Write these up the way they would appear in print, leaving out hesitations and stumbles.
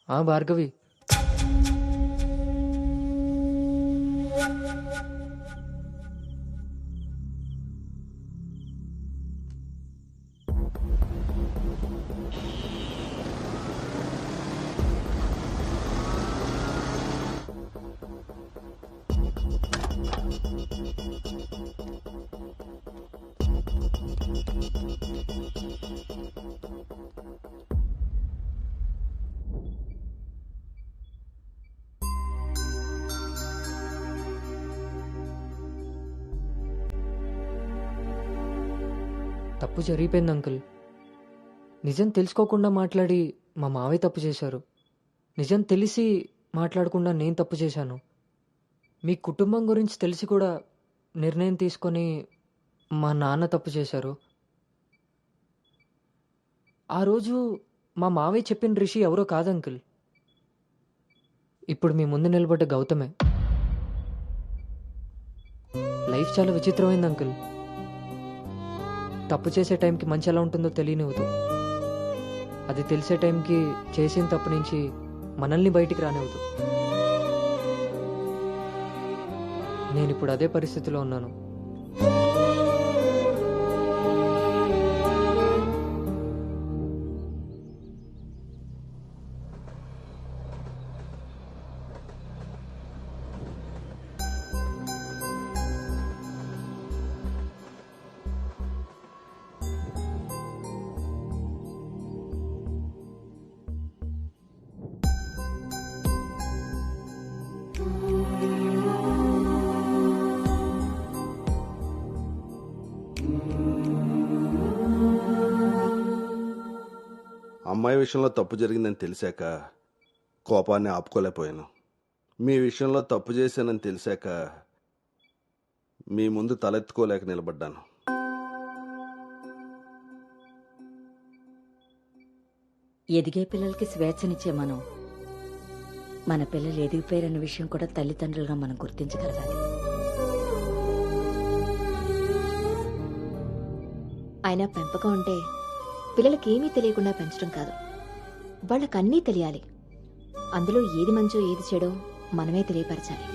భార్గవి. తప్పు జరిగిపోయింది అంకుల్. నిజం తెలుసుకోకుండా మాట్లాడి మా మావయ్య తప్పు చేశారు. నిజం తెలిసి మాట్లాడకుండా నేను తప్పు చేశాను. మీ కుటుంబం గురించి తెలిసి కూడా నిర్ణయం తీసుకొని మా నాన్న తప్పు చేశారు. ఆ రోజు మా మావయ్య చెప్పిన రిషి ఎవరో కాదు అంకుల్, ఇప్పుడు మీ ముందు నిలబడ్డ గౌతమే. లైఫ్ చాలా విచిత్రమైంది అంకుల్. తప్పు చేసే టైంకి మంచి ఎలా ఉంటుందో తెలియనివ్వదు. అది తెలిసే టైంకి చేసిన తప్పు నుంచి మనల్ని బయటికి రానివ్వదు. నేను ఇప్పుడు అదే పరిస్థితిలో ఉన్నాను. అమ్మాయి విషయంలో తప్పు జరిగిందని తెలిసాక కోపాన్ని ఆపుకోలేకపోయాను. మీ విషయంలో తప్పు చేశానని తెలిసాక మీ ముందు తలెత్తుకోలేక నిలబడ్డాను. ఎదిగే పిల్లలకి స్వేచ్ఛనిచ్చే మనం మన పిల్లలు ఎదిగిపోయారన్న విషయం కూడా తల్లిదండ్రులుగా మనం గుర్తించగలగాలి. అయినా పెంపకం అంటే పిల్లలకి ఏమీ తెలియకుండా పెంచడం కాదు, వాళ్ళకన్నీ తెలియాలి. అందులో ఏది మంచో ఏది చెడో మనమే తెలియపరచాలి.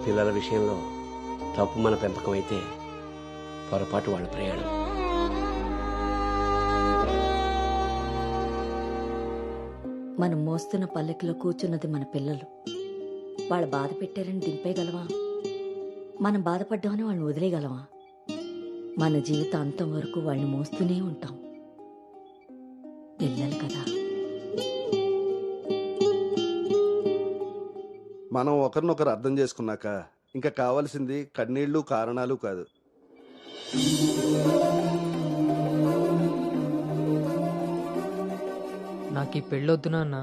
పిల్లల విషయంలో తప్పు మన పెంపకం అయితే పొరపాటు వాళ్ళ ప్రయాణం. మనం మోస్తున్న పల్లెకిలో కూర్చున్నది మన పిల్లలు. వాళ్ళు బాధ పెట్టారని దింపేయగలవా? మనం బాధపడ్డామని వాళ్ళని వదిలేయగలవా? మన జీవితం అంతం వరకు వాళ్ళని మోస్తూనే ఉంటాం. పిల్లలు కదా. మనం ఒకరినొకరు అర్థం చేసుకున్నాక ఇంకా కావాల్సింది కన్నీళ్లు కారణాలు కాదు. నాకు ఈ పెళ్ళొద్దు నాన్న.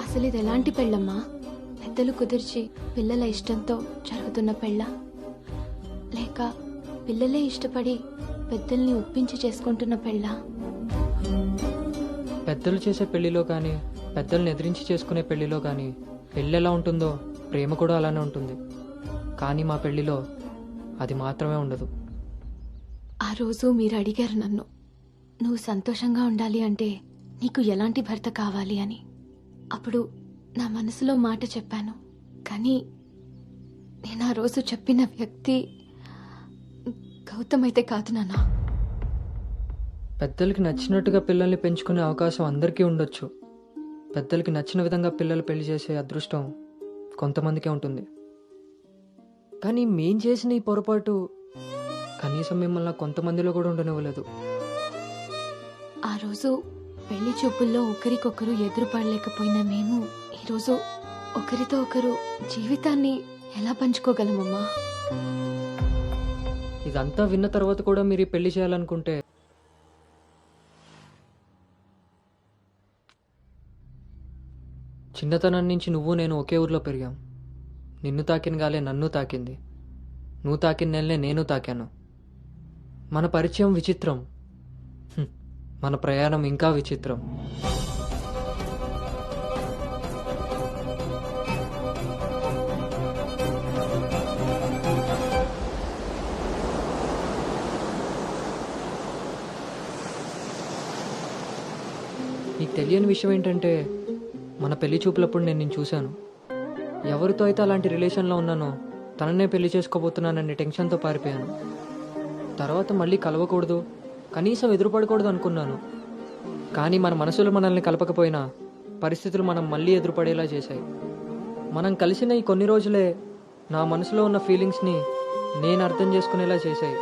అసలు ఇది ఎలాంటి పెళ్ళమ్మా? పెద్దలు కుదిర్చి పిల్లల ఇష్టంతో జరుగుతున్న పెళ్ళ, లేక పిల్లలే ఇష్టపడి పెద్దల్ని ఒప్పించి చేసుకుంటున్న పెళ్ళ? పెద్దలు చేసే పెళ్లిలో కానీ పెద్దల్ని ఎదిరించి చేసుకునే పెళ్లిలో కానీ పెళ్ళి ఎలా ఉంటుందో ప్రేమ కూడా అలానే ఉంటుంది. కానీ మా పెళ్లిలో అది మాత్రమే ఉండదు. ఆ రోజు మీరు అడిగారు నన్ను, నువ్వు సంతోషంగా ఉండాలి అంటే నీకు ఎలాంటి భర్త కావాలి అని. అప్పుడు నా మనసులో మాట చెప్పాను. కానీ నేను ఆ రోజు చెప్పిన వ్యక్తి గౌతమ్ అయితే కాదు నాన్న. పెద్దలకి నచ్చినట్టుగా పిల్లల్ని పెంచుకునే అవకాశం అందరికీ ఉండొచ్చు. పెద్దలకి నచ్చిన విధంగా పిల్లలు పెళ్లి చేసే అదృష్టం కొంతమందికే ఉంటుంది. కానీ మేం చేసిన ఈ పొరపాటు కనీసం మిమ్మల్ని కొంతమందిలో కూడా ఉండనివ్వలేదు. ఆ రోజు పెళ్లి చూపుల్లో ఒకరికొకరు ఎదురుపడలేకపోయినా మేము ఈరోజు ఒకరితో ఒకరు జీవితాన్ని ఎలా పంచుకోగలమమ్మా? ఇదంతా విన్న తర్వాత కూడా మీరు ఈ పెళ్లి చేయాలనుకుంటే చిన్నతనం నుంచి నువ్వు నేను ఒకే ఊర్లో పెరిగాం. నిన్ను తాకిన గాలే నన్ను తాకింది, నువ్వు తాకిన నెలనే నేను తాకాను. మన పరిచయం విచిత్రం. మన ప్రయాణం ఇంకా విచిత్రం. నీకు తెలియని విషయం ఏంటంటే మన పెళ్లి చూపులప్పుడు నేను నిన్ను చూశాను. ఎవరితో అయితే అలాంటి రిలేషన్లో ఉన్నానో తననే పెళ్లి చేసుకోబోతున్నాననే టెన్షన్తో పారిపోయాను. తర్వాత మళ్ళీ కలవకూడదు, కనీసం ఎదురుపడకూడదు అనుకున్నాను. కానీ మన మనసులు మనల్ని కలపకపోయినా పరిస్థితులు మనం మళ్ళీ ఎదురుపడేలా చేశాయి. మనం కలిసిన ఈ కొన్ని రోజులే నా మనసులో ఉన్న ఫీలింగ్స్ని నేను అర్థం చేసుకునేలా చేశాయి.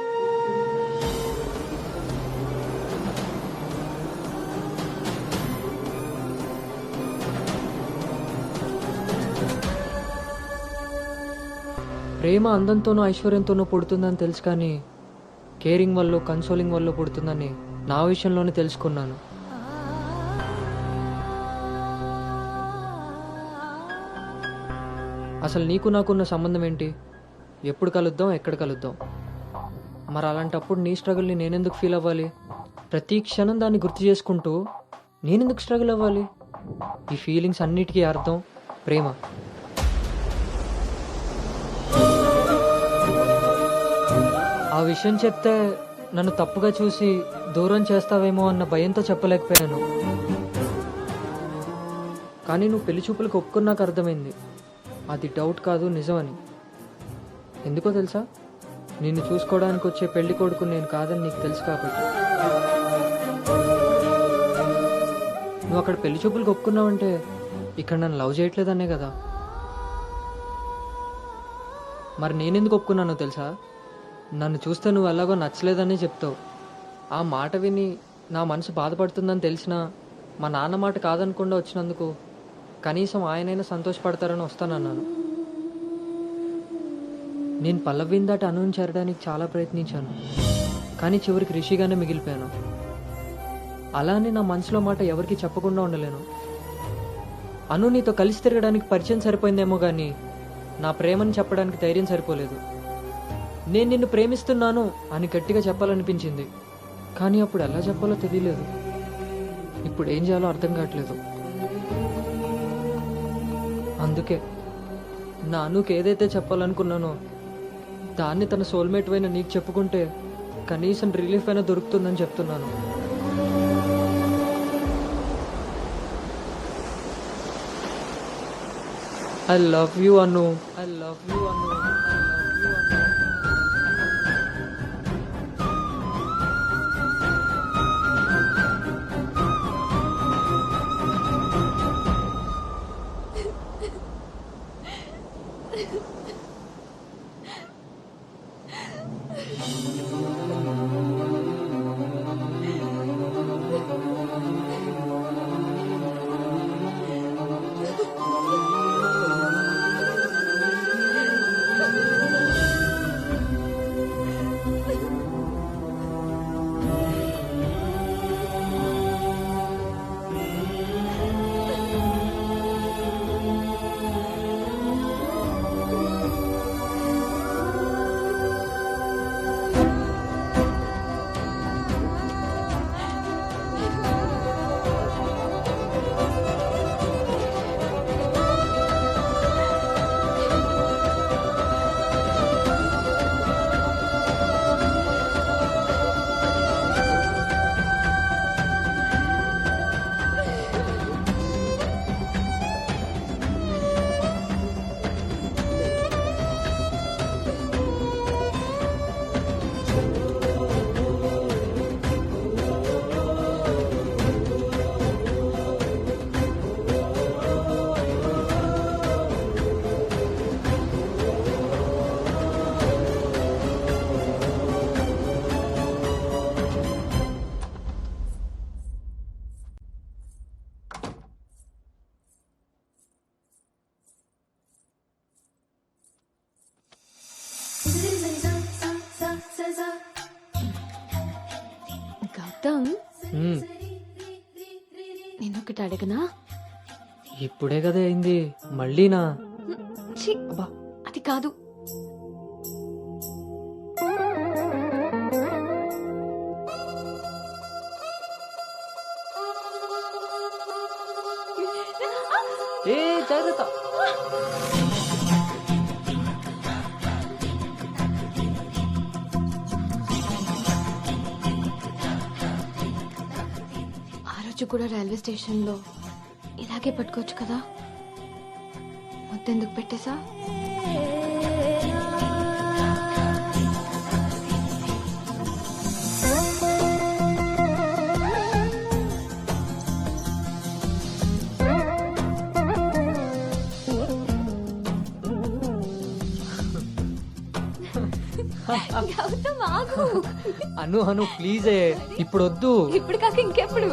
ప్రేమ అందంతోనూ ఐశ్వర్యంతోనూ పుడుతుందని తెలుసు, కానీ కేరింగ్ వల్ల కన్సోలింగ్ వల్ల పుడుతుందని నా విషయంలోనే తెలుసుకున్నాను. అసలు నీకు నాకున్న సంబంధం ఏంటి? ఎప్పుడు కలుద్దాం, ఎక్కడ కలుద్దాం? మరి అలాంటప్పుడు నీ స్ట్రగుల్ని నేనెందుకు ఫీల్ అవ్వాలి? ప్రతి క్షణం దాన్ని గుర్తు చేసుకుంటూ నేనెందుకు స్ట్రగుల్ అవ్వాలి? ఈ ఫీలింగ్స్ అన్నిటికీ అర్థం ప్రేమ. ఆ విషయం చెప్తే నన్ను తప్పుగా చూసి దూరం చేస్తావేమో అన్న భయంతో చెప్పలేకపోయాను. కానీ నువ్వు పెళ్లి చూపులకు ఒప్పుకున్నాక అర్థమైంది అది డౌట్ కాదు, నిజమని. ఎందుకో తెలుసా? నిన్ను చూసుకోవడానికి వచ్చే పెళ్లి కొడుకు నేను కాదని నీకు తెలుసు కాబట్టి. నువ్వు అక్కడ పెళ్లి చూపులకు ఒప్పుకున్నావంటే ఇక్కడ నన్ను లవ్ చేయట్లేదనే కదా. మరి నేనెందుకు ఒప్పుకున్నానో తెలుసా? నన్ను చూస్తే నువ్వు ఎలాగో నచ్చలేదని చెప్తావు. ఆ మాట విని నా మనసు బాధపడుతుందని తెలిసినా మా నాన్న మాట కాదనకుండా వచ్చినందుకు కనీసం ఆయనైనా సంతోషపడతారని వస్తానన్నాను. నేను పల్లవిని దాటి అనుని చేరడానికి చాలా ప్రయత్నించాను, కానీ చివరికి రిషిగానే మిగిలిపోయాను. అలానే నా మనసులో మాట ఎవరికి చెప్పకుండా ఉండలేను. అను నీతో కలిసి తిరగడానికి పరిచయం సరిపోయిందేమో కానీ నా ప్రేమని చెప్పడానికి ధైర్యం సరిపోలేదు. నేను నిన్ను ప్రేమిస్తున్నాను అని గట్టిగా చెప్పాలనిపించింది, కానీ అప్పుడు ఎలా చెప్పాలో తెలియలేదు. ఇప్పుడు ఏం చేయాలో అర్థం కావట్లేదు. అందుకే నా అనుకు ఏదైతే చెప్పాలనుకున్నానో దాన్ని తన సోల్మేట్ అయిన నీకు చెప్పుకుంటే కనీసం రిలీఫ్ అయినా దొరుకుతుందని చెప్తున్నాను. I love you Anu. I love you Anu. Gautam, నేనొకటి అడగనా? ఇప్పుడే కదా అయింది, మళ్ళీనా? ఛీ, అది కాదు. జాగ్రత్త. ఆ రోజు కూడా రైల్వే స్టేషన్లో ఇలాగే పట్టుకోవచ్చు కదా, ముద్దెందుకు పెట్టేసా? గౌతమ్ ఆగు. అను అను ప్లీజే, ఇప్పుడు వద్దు. ఇప్పుడు కాక ఇంకెప్పుడు?